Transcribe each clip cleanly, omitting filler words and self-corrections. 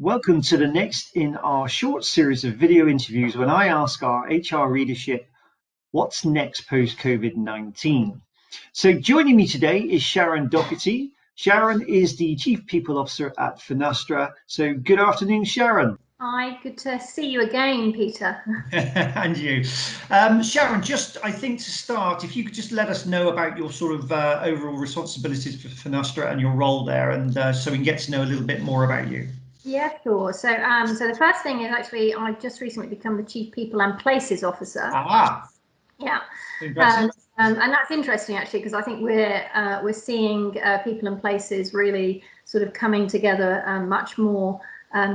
Welcome to the next in our short series of video interviews when I ask our HR readership, what's next post-COVID-19? So joining me today is Sharon Doherty. Sharon is the Chief People Officer at Finastra. So good afternoon, Sharon. Hi, good to see you again, Peter. And you. Sharon, I think to start, if you could just let us know about your sort of overall responsibilities for Finastra and your role there, and so we can get to know a little bit more about you. Yeah, sure. So the first thing is actually I've just recently become the Chief People and Places Officer. Ah. Yeah. Impressive. And that's interesting actually, because I think we're seeing people and places really sort of coming together much more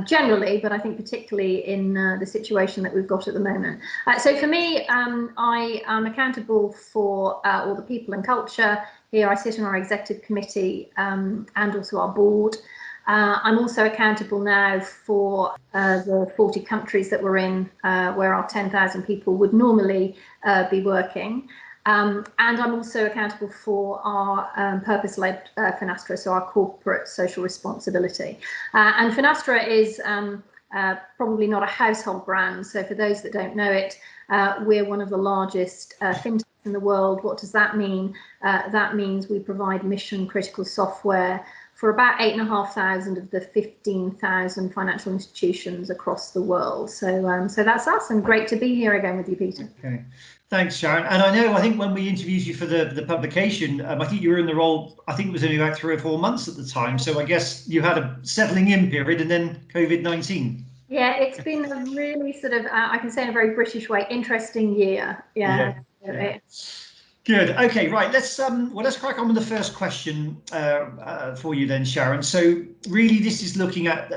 generally, but I think particularly in the situation that we've got at the moment. So for me, I am accountable for all the people and culture here. I sit on our executive committee and also our board. I'm also accountable now for the 40 countries that we're in, where our 10,000 people would normally be working. And I'm also accountable for our purpose-led Finastra, so our corporate social responsibility. And Finastra is probably not a household brand. So for those that don't know it, we're one of the largest FinTechs in the world. What does that mean? That means we provide mission-critical software for about 8,500 of the 15,000 financial institutions across the world. So that's us, and great to be here again with you, Peter. Okay, thanks, Sharon. And I think when we interviewed you for the publication, I think you were in the role, I think it was only about 3 or 4 months at the time. So I guess you had a settling in period and then COVID-19. Yeah, it's been a really sort of, I can say in a very British way, interesting year. Yeah. Good. Okay, right. Let's crack on with the first question for you then, Sharon. So really, this is looking at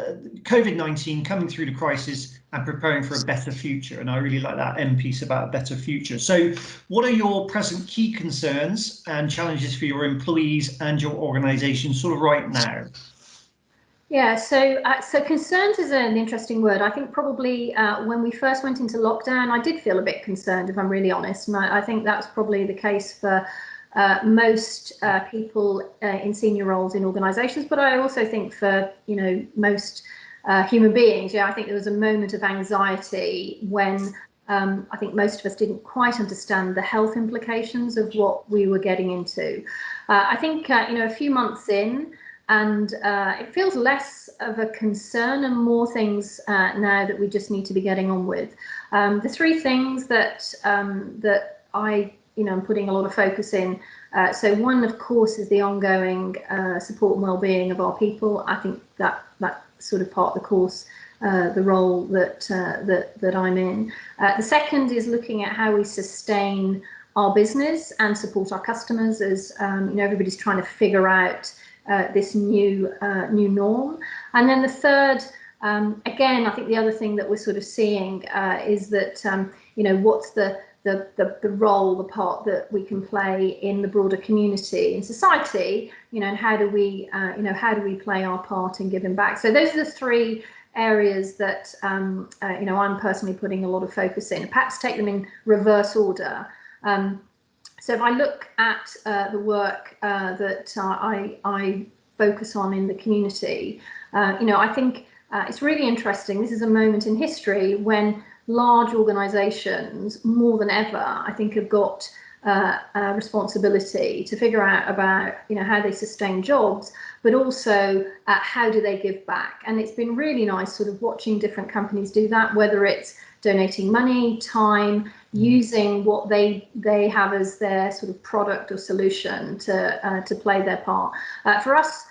COVID-19 coming through the crisis and preparing for a better future. And I really like that end piece about a better future. So what are your present key concerns and challenges for your employees and your organisation sort of right now? Yeah, so concerns is an interesting word. I think probably when we first went into lockdown, I did feel a bit concerned, if I'm really honest. And I think that's probably the case for most people in senior roles in organisations, but I also think for most human beings. Yeah, I think there was a moment of anxiety when I think most of us didn't quite understand the health implications of what we were getting into. I think a few months in. And it feels less of a concern and more things now that we just need to be getting on with. The three things that I am putting a lot of focus in. So one, of course, is the ongoing support and well-being of our people. I think that sort of part of the course, the role that I'm in. The second is looking at how we sustain our business and support our customers as everybody's trying to figure out this new norm. And then the third, again, I think the other thing that we're sort of seeing is that what's the role, the part that we can play in the broader community, in society, and how do we play our part in giving back. So those are the three areas that I'm personally putting a lot of focus in. Perhaps take them in reverse order. So if I look at the work that I focus on in the community, I think it's really interesting. This is a moment in history when large organisations, more than ever, I think, have got a responsibility to figure out about how they sustain jobs, but also how do they give back. And it's been really nice sort of watching different companies do that, whether it's donating money, time, using what they have as their sort of product or solution to play their part. For us,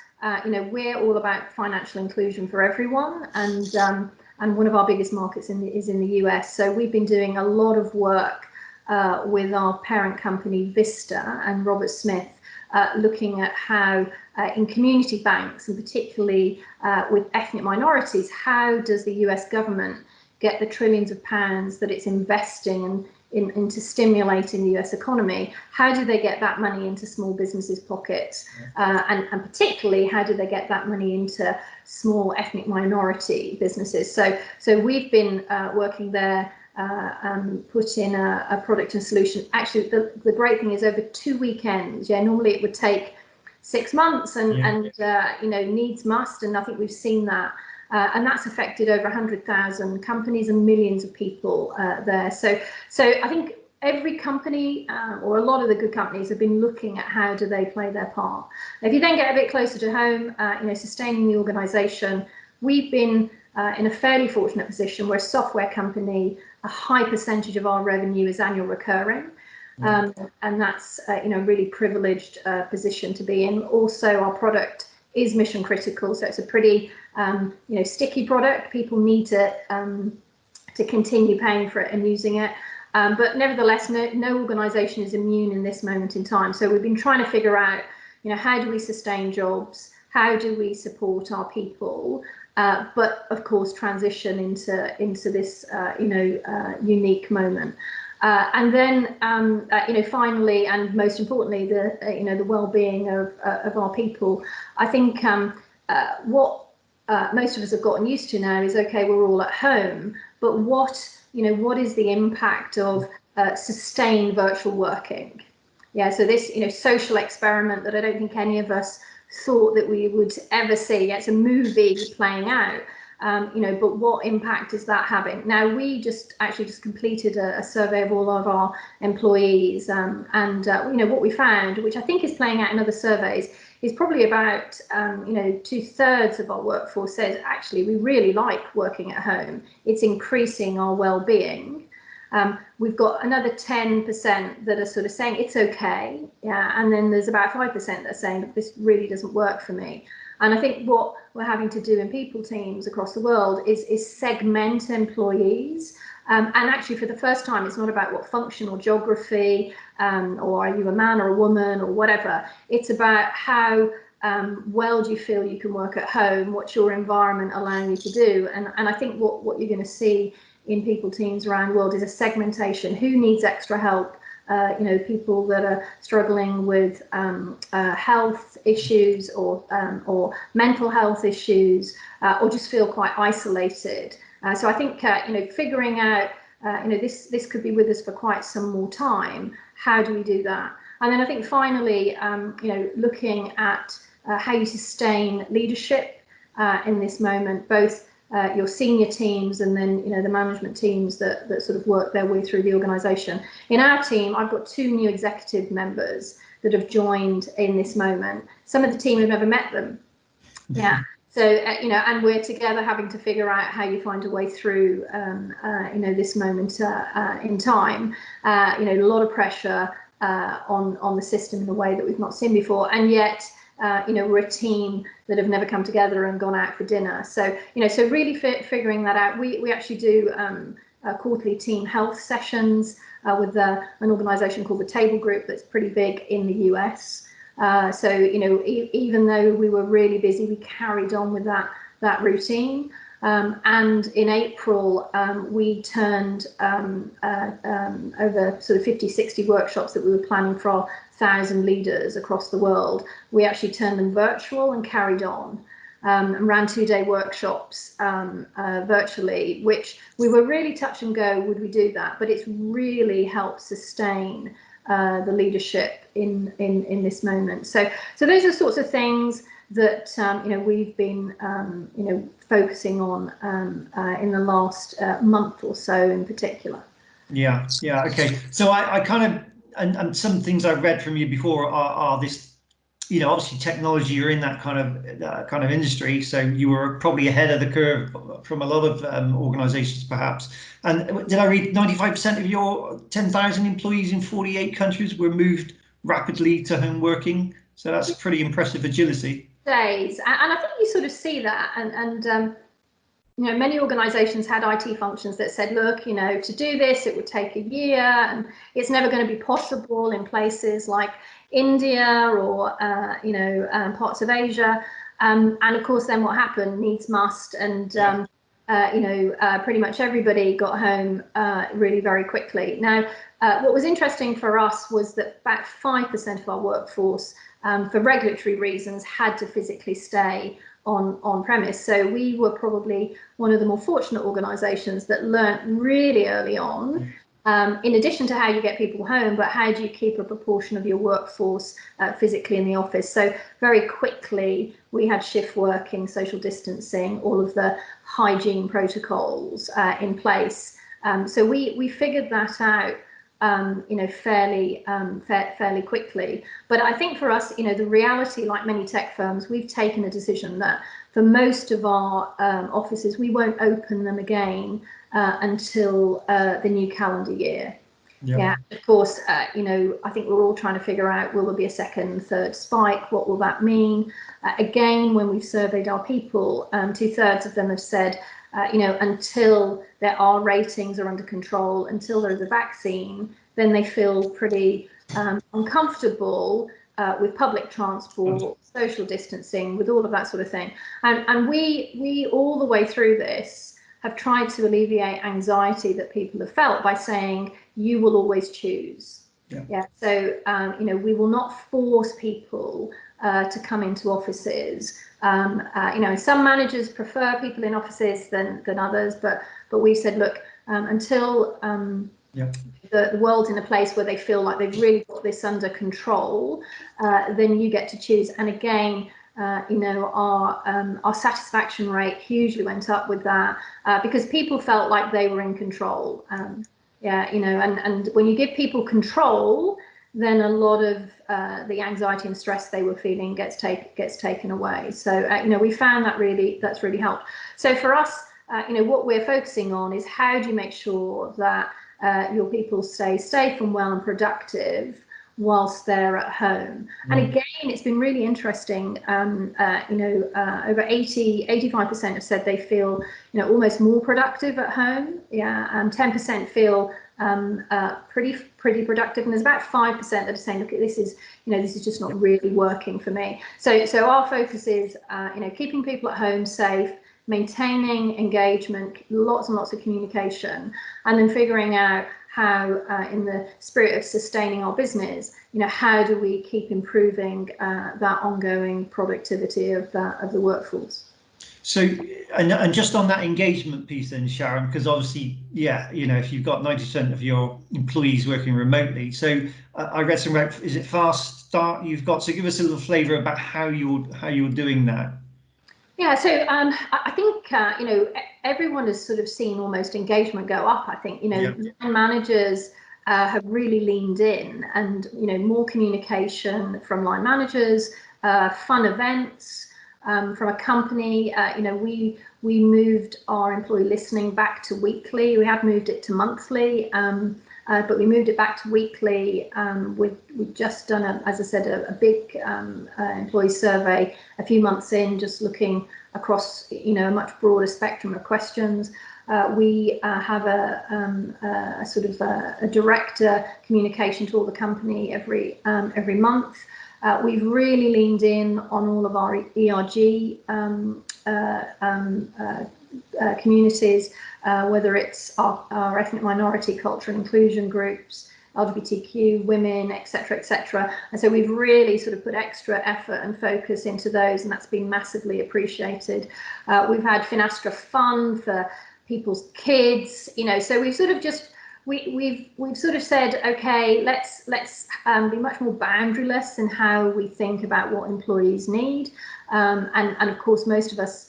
we're all about financial inclusion for everyone, and one of our biggest markets is in the US. So we've been doing a lot of work with our parent company Vista and Robert Smith, looking at how in community banks, and particularly with ethnic minorities, how does the US government get the trillions of pounds that it's investing into stimulating the US economy? How do they get that money into small businesses' pockets? And particularly, how do they get that money into small ethnic minority businesses? So we've been working there, put in a product and solution. Actually, the great thing is over 2 weekends. Yeah, normally it would take 6 months and needs must, and I think we've seen that. and that's affected over 100,000 companies and millions of people there. So I think every company or a lot of the good companies have been looking at how do they play their part. If you then get a bit closer to home, sustaining the organisation, we've been in a fairly fortunate position. We're a software company. A high percentage of our revenue is annual recurring, and that's a really privileged position to be in. Also, our product is mission critical, so it's a pretty sticky product. People need it to continue paying for it and using it. But nevertheless, no organisation is immune in this moment in time. So we've been trying to figure out, how do we sustain jobs? How do we support our people? But of course, transition into this, unique moment. And then, finally, and most importantly, the well-being of our people. I think what most of us have gotten used to now is, okay, we're all at home, but what is the impact of sustained virtual working? Yeah, so this, social experiment that I don't think any of us thought that we would ever see. It's a movie playing out, but what impact is that having? Now, we just completed a survey of all of our employees, and what we found, which I think is playing out in other surveys, is probably about 2/3 of our workforce says actually we really like working at home. It's increasing our well-being. We've got another 10% that are sort of saying it's okay, and then there's about 5% that are saying that this really doesn't work for me. And I think what we're having to do in people teams across the world is segment employees. And actually, for the first time, it's not about what function or geography, or are you a man or a woman or whatever. It's about how well do you feel you can work at home, what's your environment allowing you to do. And I think what you're going to see in people teams around the world is a segmentation. Who needs extra help? People that are struggling with health issues or mental health issues, or just feel quite isolated. So I think figuring out this could be with us for quite some more time. How do we do that? And then I think finally looking at how you sustain leadership in this moment, both your senior teams and then the management teams that sort of work their way through the organisation. In our team, I've got 2 new executive members that have joined in this moment. Some of the team have never met them. Yeah. So and we're together having to figure out how you find a way through this moment in time. A lot of pressure on the system in a way that we've not seen before, and yet we're a team that have never come together and gone out for dinner. So so really figuring that out. We actually do quarterly team health sessions with an organisation called the Table Group that's pretty big in the US. So even though we were really busy, we carried on with that routine. And in April, we turned over sort of 50-60 workshops that we were planning for our 1,000 leaders across the world. We actually turned them virtual and carried on, and ran 2-day workshops virtually, which we were really touch and go, would we do that? But it's really helped sustain the leadership in this moment. So those are sorts of things that we've been focusing on in the last month or so in particular. Yeah, okay. So I kind of, and some things I've read from you before are this, obviously technology, you're in that kind of industry, so you were probably ahead of the curve from a lot of organizations perhaps. And did I read 95% of your 10,000 employees in 48 countries were moved rapidly to home working? So that's pretty impressive agility. Days, and I think you sort of see that, and many organizations had IT functions that said, look, to do this it would take a year, and it's never going to be possible in places like India or parts of Asia, and of course then what happened, needs must, and pretty much everybody got home really very quickly. Now what was interesting for us was that about 5% of our workforce, for regulatory reasons, had to physically stay on premise. So we were probably one of the more fortunate organisations that learnt really early on in addition to how you get people home, but how do you keep a proportion of your workforce physically in the office? So very quickly, we had shift working, social distancing, all of the hygiene protocols in place. So we figured that out, fairly quickly. But I think for us, the reality, like many tech firms, we've taken a decision that for most of our offices, we won't open them again until the new calendar year. Yeah, of course, I think we're all trying to figure out, will there be a second, third spike? What will that mean? Again, when we've surveyed our people, 2/3 of them have said, until their R ratings are under control, until there's a vaccine, then they feel pretty uncomfortable with public transport, social distancing, with all of that sort of thing. And we all the way through this have tried to alleviate anxiety that people have felt by saying, you will always choose. Yeah. So, we will not force people to come into offices. Some managers prefer people in offices than others, but we said, look, until the world's in a place where they feel like they've really got this under control, then you get to choose. And again, our satisfaction rate hugely went up with that because people felt like they were in control. And when you give people control, then a lot of the anxiety and stress they were feeling gets taken away. So we found that that's really helped. So for us, what we're focusing on is how do you make sure that your people stay safe and well and productive whilst they're at home. And again, it's been really interesting. Over 85% have said they feel, almost more productive at home. Yeah, 10% feel pretty productive, and there's about 5% that are saying, look, this is just not really working for me. So our focus is, keeping people at home safe, maintaining engagement, lots and lots of communication, and then figuring out how, in the spirit of sustaining our business, how do we keep improving that ongoing productivity of the workforce? So, and just on that engagement piece then, Sharon, because obviously, if you've got 90% of your employees working remotely, so I read some, is it Fast Start you've got? So give us a little flavour about how you're doing that. Yeah, so I think everyone has sort of seen almost engagement go up. I think line managers have really leaned in, and more communication from line managers, fun events from a company. We moved our employee listening back to weekly. We had moved it to monthly, but we moved it back to weekly. We've just done, as I said, a big employee survey a few months in, just looking across a much broader spectrum of questions. We have a sort of a director communication to all the company every month. We've really leaned in on all of our ERG communities, whether it's our ethnic minority, cultural inclusion groups, LGBTQ, women, etc. And so we've really sort of put extra effort and focus into those, and that's been massively appreciated. We've had Finastra fun for people's kids, so we've sort of just we've sort of said, okay, let's be much more boundaryless in how we think about what employees need, and of course most of us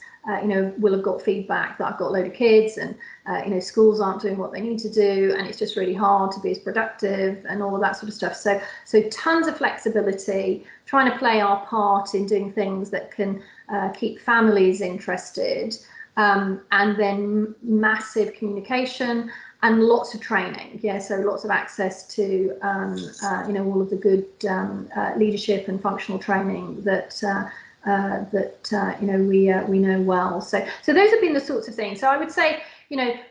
will have got feedback that I've got a load of kids, and schools aren't doing what they need to do, and it's just really hard to be as productive and all of that sort of stuff. So tons of flexibility, trying to play our part in doing things that can keep families interested, and then massive communication and lots of training. Yeah, so lots of access to all of the good leadership and functional training that we know well. So those have been the sorts of things. So I would say,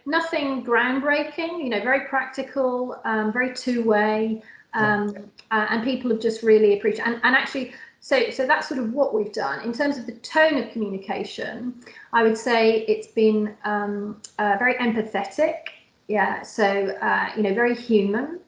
nothing groundbreaking, very practical, very two-way, and people have just really appreciated. And actually, so that's sort of what we've done. In terms of the tone of communication, I would say it's been very empathetic. Yeah, so very human.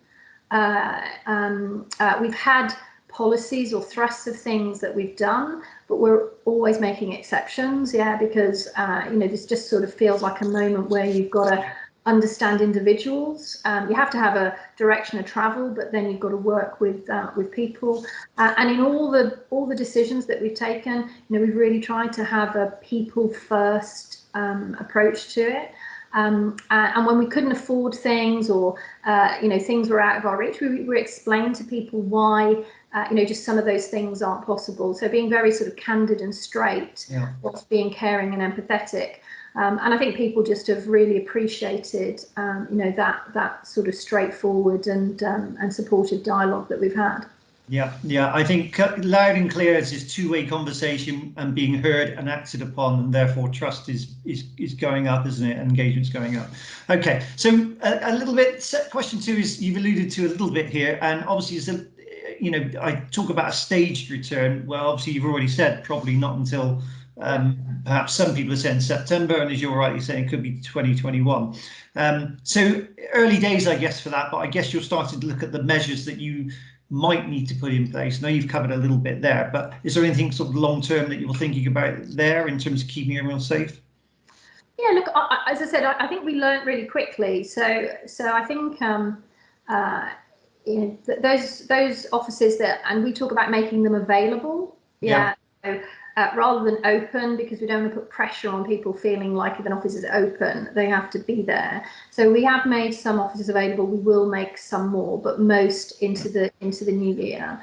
We've had policies or thrusts of things that we've done, but we're always making exceptions, because this just sort of feels like a moment where you've got to understand individuals. You have to have a direction of travel, but then you've got to work with people. And in all the decisions that we've taken, we've really tried to have a people first approach to it. And when we couldn't afford things, or things were out of our reach, we explained to people why just some of those things aren't possible. So being very sort of candid and straight, whilst being caring and empathetic. And I think people just have really appreciated, that sort of straightforward and supportive dialogue that we've had. Yeah, I think loud and clear is this two-way conversation and being heard and acted upon, and therefore trust is going up, isn't it? Engagement's going up. Okay, so a little bit. Question 2 is you've alluded to a little bit here, and obviously is I talk about a staged return. Well, obviously you've already said probably not until. Perhaps some people are saying September, and as you're rightly saying, it could be 2021. So early days, I guess, for that, but I guess you're starting to look at the measures that you might need to put in place. Now you've covered a little bit there, but is there anything sort of long term that you're thinking about there in terms of keeping everyone safe? Yeah, look, as I said, I think we learned really quickly. So I think those offices and we talk about making them available. Yeah. So, rather than open, because we don't want to put pressure on people feeling like if an office is open, they have to be there. So we have made some offices available. We will make some more, but most into the new year.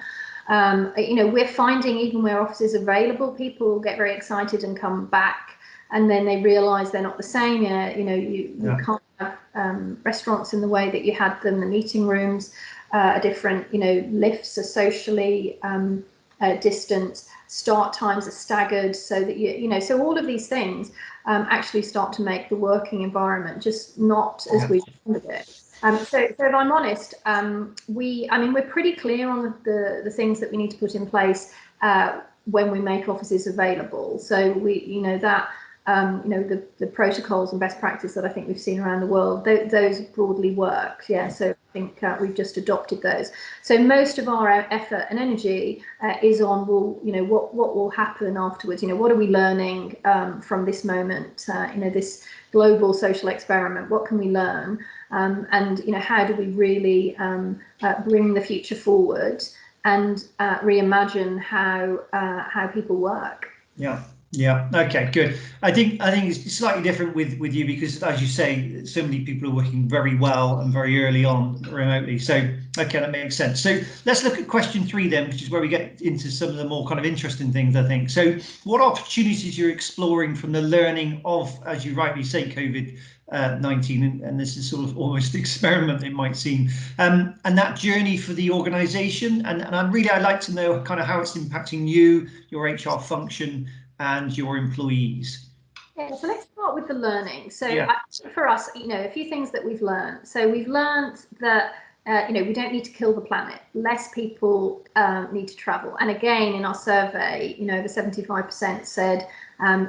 We're finding even where offices are available, people get very excited and come back, and then they realise they're not the same. You can't have restaurants in the way that you had them. The meeting rooms are different. Lifts are socially distant. Start times are staggered, so that so all of these things actually start to make the working environment just not as we wanted it. So if I'm honest, we're pretty clear on the things that we need to put in place when we make offices available. So the protocols and best practice that I think we've seen around the world, those broadly work. Yeah, so I think we've just adopted those. So most of our effort and energy is on, what will happen afterwards? What are we learning from this moment? This global social experiment. What can we learn? And how do we really bring the future forward and reimagine how people work? Yeah. Okay, good. I think it's slightly different with you because, as you say, so many people are working very well and very early on remotely. So, okay, that makes sense. So let's look at question 3 then, which is where we get into some of the more kind of interesting things, I think. So what opportunities you're exploring from the learning of, as you rightly say, COVID-19, and this is sort of almost experiment, it might seem, and that journey for the organisation. And I'd like to know kind of how it's impacting you, your HR function, and your employees. Yeah, so let's start with the learning. So for us, a few things that we've learned. So we've learned that we don't need to kill the planet. Less people need to travel. And again, in our survey, the 75% said,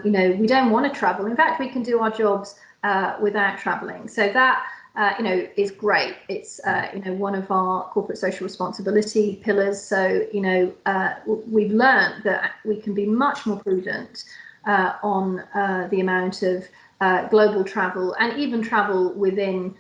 we don't want to travel. In fact, we can do our jobs without traveling. So that is great. It's one of our corporate social responsibility pillars. So we've learned that we can be much more prudent on the amount of global travel and even travel within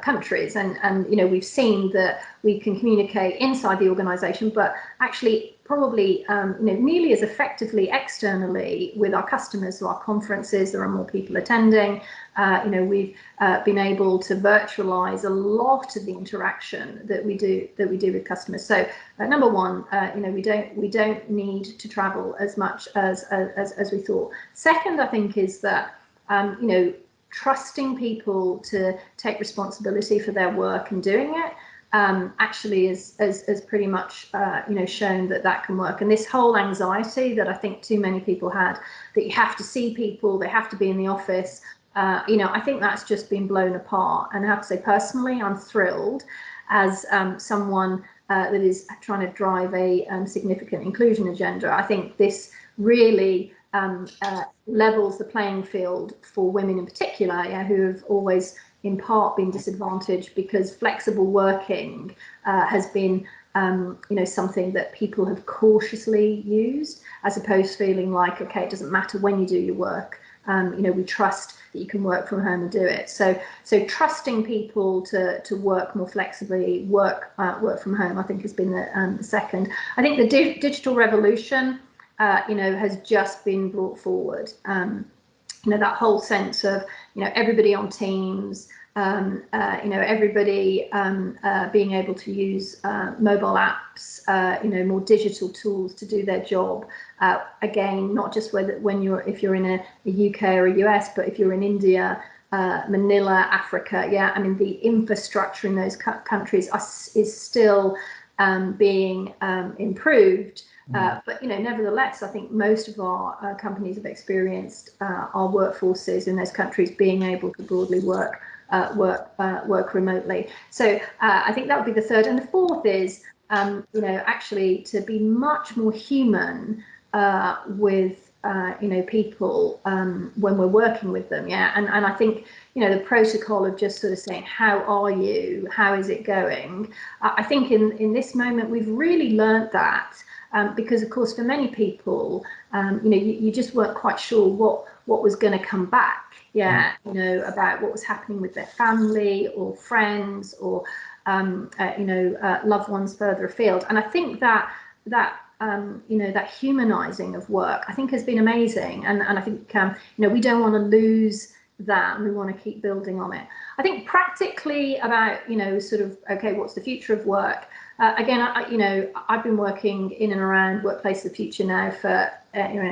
countries, and we've seen that we can communicate inside the organisation, but actually probably nearly as effectively externally with our customers. So our conferences, there are more people attending. We've been able to virtualize a lot of the interaction that we do with customers. So number one, we don't need to travel as much as we thought. Second, I think, is that trusting people to take responsibility for their work and doing it actually is pretty much shown that can work. And this whole anxiety that I think too many people had, that you have to see people, they have to be in the office, I think that's just been blown apart. And I have to say, personally, I'm thrilled as someone that is trying to drive a significant inclusion agenda. I think this really levels the playing field for women in particular, who have always in part been disadvantaged because flexible working has been something that people have cautiously used, as opposed to feeling like, okay, it doesn't matter when you do your work, we trust that you can work from home and do it. So trusting people to work more flexibly, work from home, I think has been the second. I think the digital revolution, has just been brought forward. That whole sense of, everybody on Teams, everybody being able to use mobile apps, more digital tools to do their job. Again, not just if you're in a UK or a US, but if you're in India, Manila, Africa, the infrastructure in those countries is still being improved. But nevertheless, I think most of our companies have experienced our workforces in those countries being able to broadly work remotely. So I think that would be the third, and the fourth is actually to be much more human with people when we're working with them. And I think the protocol of just sort of saying, how are you, how is it going, I think in this moment we've really learned that. Because of course, for many people, you just weren't quite sure what was going to come back. About what was happening with their family or friends or loved ones further afield. And I think that humanizing of work, I think, has been amazing. And I think we don't want to lose that. We want to keep building on it. I think practically about okay, what's the future of work? Again, I've been working in and around Workplace of the Future now for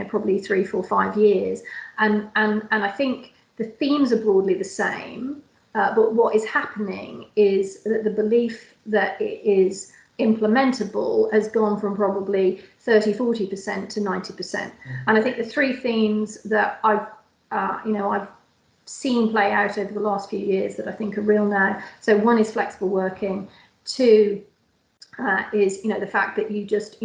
probably 3, 4, 5 years, and I think the themes are broadly the same, but what is happening is that the belief that it is implementable has gone from probably 30-40% to 90%. And I think the three themes that I've seen play out over the last few years that I think are real now. So one is flexible working. Two is the fact that you just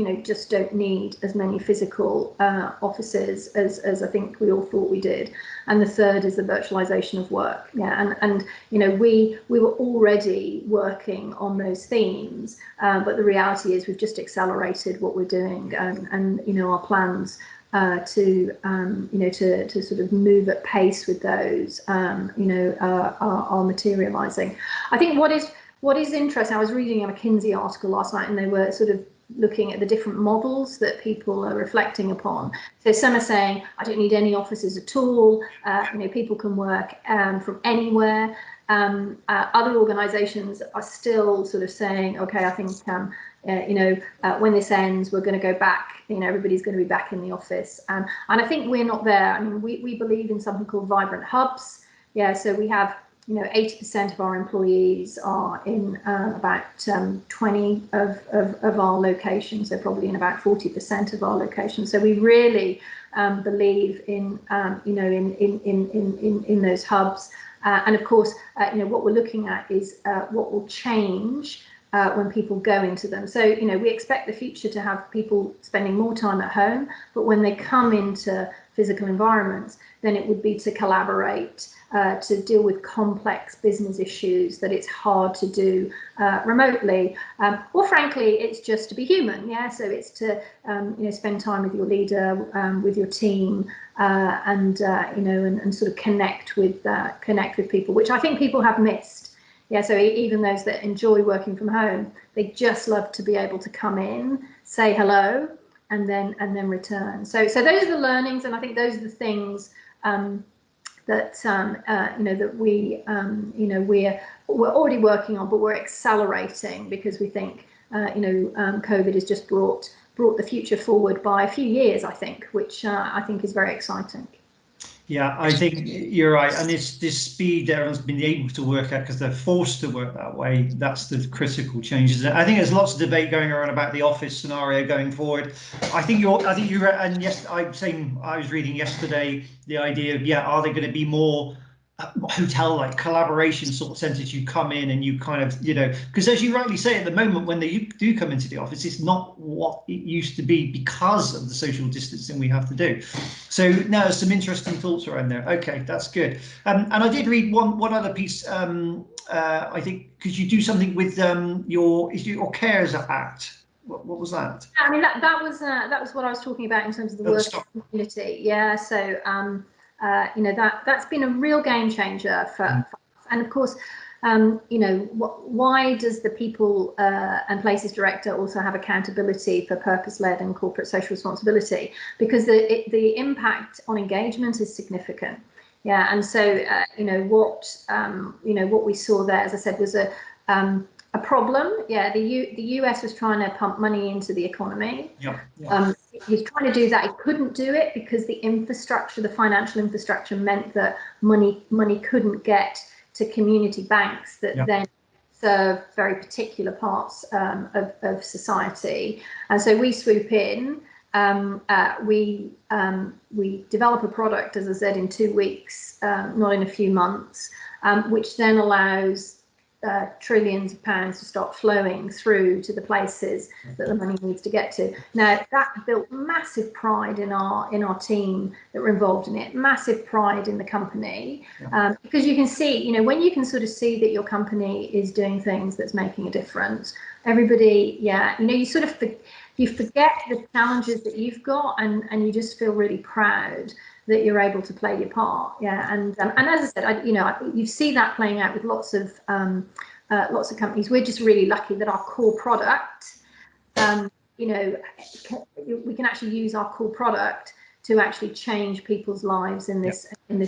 don't need as many physical offices as I think we all thought we did. And the third is the virtualization of work. And we were already working on those themes, but the reality is we've just accelerated what we're doing, and our plans to sort of move at pace with those are materializing. I think what is interesting, I was reading a McKinsey article last night, and they were sort of looking at the different models that people are reflecting upon. So some are saying, I don't need any offices at all. People can work from anywhere. Other organizations are still sort of saying, okay, I think, when this ends, we're going to go back, everybody's going to be back in the office. And I think we're not there. I mean, we believe in something called vibrant hubs. So we have 80% of our employees are in about 20 of our locations, so probably in about 40% of our locations. So we really believe in in those hubs, and of course, what we're looking at is what will change when people go into them. So we expect the future to have people spending more time at home, but when they come into physical environments, then it would be to collaborate, to deal with complex business issues that it's hard to do remotely, or frankly, it's just to be human. So it's to spend time with your leader, with your team, and sort of connect with people, which I think people have missed. So even those that enjoy working from home, they just love to be able to come in, say hello, and then return. So those are the learnings, and I think those are the things that that we're already working on, but we're accelerating because we think COVID has just brought the future forward by a few years, I think, which I think is very exciting. Yeah, I think you're right, and it's this speed that everyone's been able to work at because they're forced to work that way. That's the critical changes. I think there's lots of debate going around about the office scenario going forward. I think you're, and yes, I was reading yesterday the idea of, are there going to be more hotel-like collaboration sort of centers? You come in and you kind of, because as you rightly say, at the moment when they do come into the office, it's not what it used to be because of the social distancing we have to do. So now there's some interesting thoughts around there. Okay, that's good. And I did read one other piece, I think, because you do something with your CARES Act. What was that? I mean, that was what I was talking about in terms of the working community. So you know, that's been a real game changer for us. And of course, you know, why does the People and Places Director also have accountability for purpose-led and corporate social responsibility? Because the impact on engagement is significant. Yeah, and so you know, what we saw there, as I said, was a problem. Yeah, the US was trying to pump money into the economy. Yeah. He was trying to do that. He couldn't do it because the infrastructure, the financial infrastructure, meant that money couldn't get to community banks that then serve very particular parts of society. And so we swoop in. We develop a product, as I said, in 2 weeks, not in a few months, which then allows trillions of pounds to start flowing through to the places that the money needs to get to. Now, that built massive pride in our team that were involved in it, massive pride in the company, because you can see, you know, when you can sort of see that your company is doing things that's making a difference, everybody, you know, you sort of you forget the challenges that you've got, and you just feel really proud that you're able to play your part. And as I said, you know, you see that playing out with lots of companies. We're just really lucky that our core product, you know, we can actually use our core product to actually change people's lives in this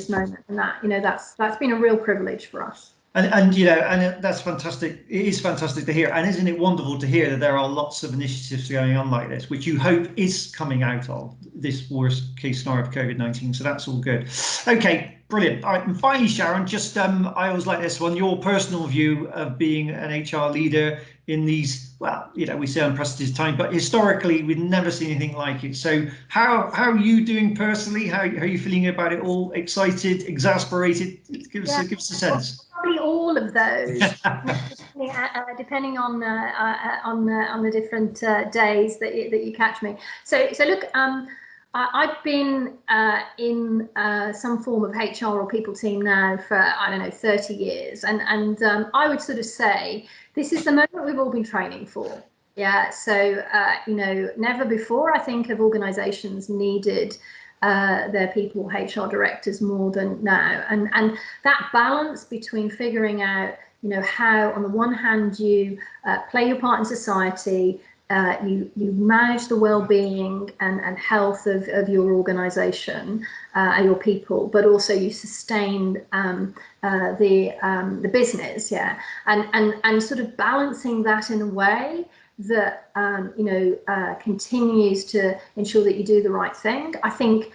moment, and that, you know, that's been a real privilege for us. And you know, and that's fantastic. It is fantastic to hear, and isn't it wonderful to hear that there are lots of initiatives going on like this, which you hope is coming out of this worst case scenario of COVID-19. So that's all good. Okay, brilliant. All right, and finally, Sharon, just I always like this one, your personal view of being an HR leader in these, well, you know, we say unprecedented time, but historically we've never seen anything like it. So how are you doing personally? How are you feeling about it all? Excited, exasperated? Give us a sense. Probably all of those, depending on the different days that you catch me. So look, I've been in some form of HR or people team now for, I don't know, 30 years, and I would sort of say this is the moment we've all been training for. Yeah, so you know, never before I think have organisations needed their people HR directors more than now, and that balance between figuring out, you know, how on the one hand you play your part in society, you manage the well-being and health of your organisation, your people, but also you sustain the business, and sort of balancing that in a way that you know, continues to ensure that you do the right thing, I think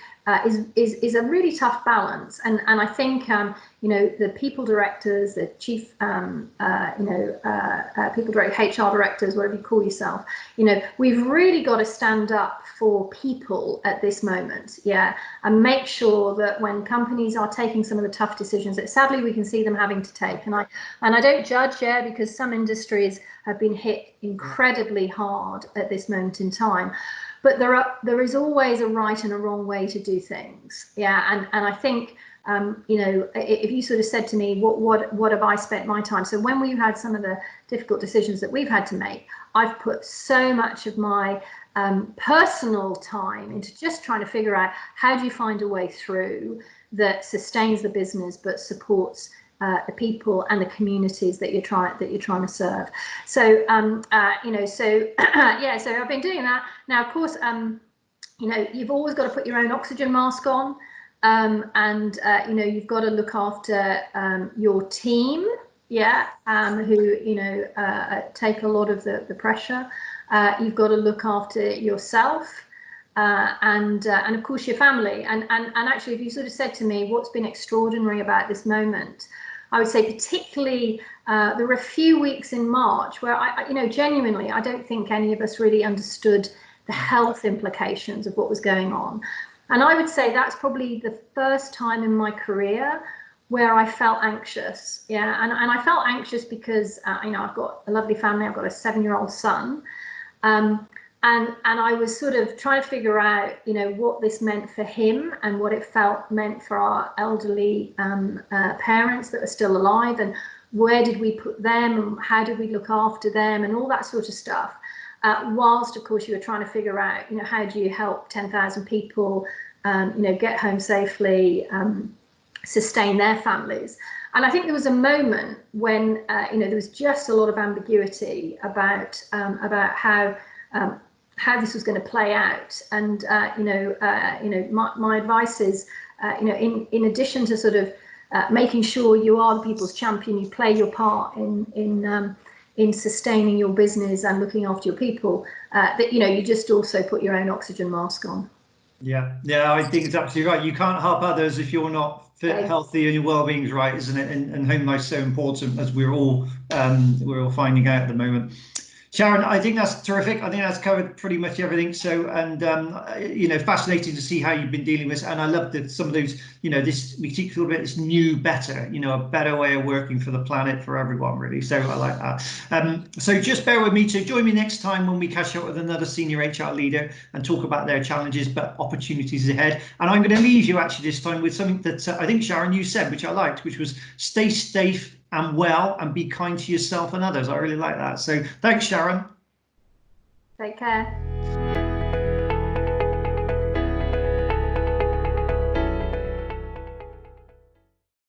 is a really tough balance. And I think you know, the people directors, the chief you know, people director, HR directors, whatever you call yourself, you know, we've really got to stand up for people at this moment, and make sure that when companies are taking some of the tough decisions that sadly we can see them having to take, and I don't judge, because some industries have been hit incredibly hard at this moment in time, but there is always a right and a wrong way to do things, and I think you know, if you sort of said to me, what have I spent my time? So when we've had some of the difficult decisions that we've had to make, I've put so much of my personal time into just trying to figure out how do you find a way through that sustains the business but supports the people and the communities that you're trying to serve. So you know, so so I've been doing that. Now, of course, you know, you've always got to put your own oxygen mask on, and you know, you've got to look after your team, who, you know, take a lot of the pressure. You've got to look after yourself, and of course your family. And actually, if you sort of said to me what's been extraordinary about this moment, I would say particularly there were a few weeks in March where you know, genuinely, I don't think any of us really understood the health implications of what was going on. And I would say that's probably the first time in my career where I felt anxious. And I felt anxious because you know, I've got a lovely family. I've got a 7-year-old son, and I was sort of trying to figure out, you know, what this meant for him and what it meant for our elderly parents that are still alive, and where did we put them, and how did we look after them, and all that sort of stuff. Whilst, of course, you were trying to figure out, you know, how do you help 10,000 people get home safely, sustain their families. And I think there was a moment when there was just a lot of ambiguity about how this was going to play out. And my advice is, in addition to sort of making sure you are the people's champion, you play your part in sustaining your business and looking after your people, that you just also put your own oxygen mask on. Yeah, I think it's absolutely right. You can't help others if you're not fit, healthy, and your well-being's right, isn't it? And home life's so important, as we're all finding out at the moment. Sharon, I think that's terrific. I think that's covered pretty much everything. So, and fascinating to see how you've been dealing with this. And I love that some of those, we keep a little bit this new, better, a better way of working for the planet, for everyone, really. So I like that. So just bear with me to join me next time when we catch up with another senior HR leader and talk about their challenges, but opportunities ahead. And I'm going to leave you actually this time with something that I think, Sharon, you said, which I liked, which was stay safe and well, and be kind to yourself and others. I really like that. So thanks, Sharon. Take care.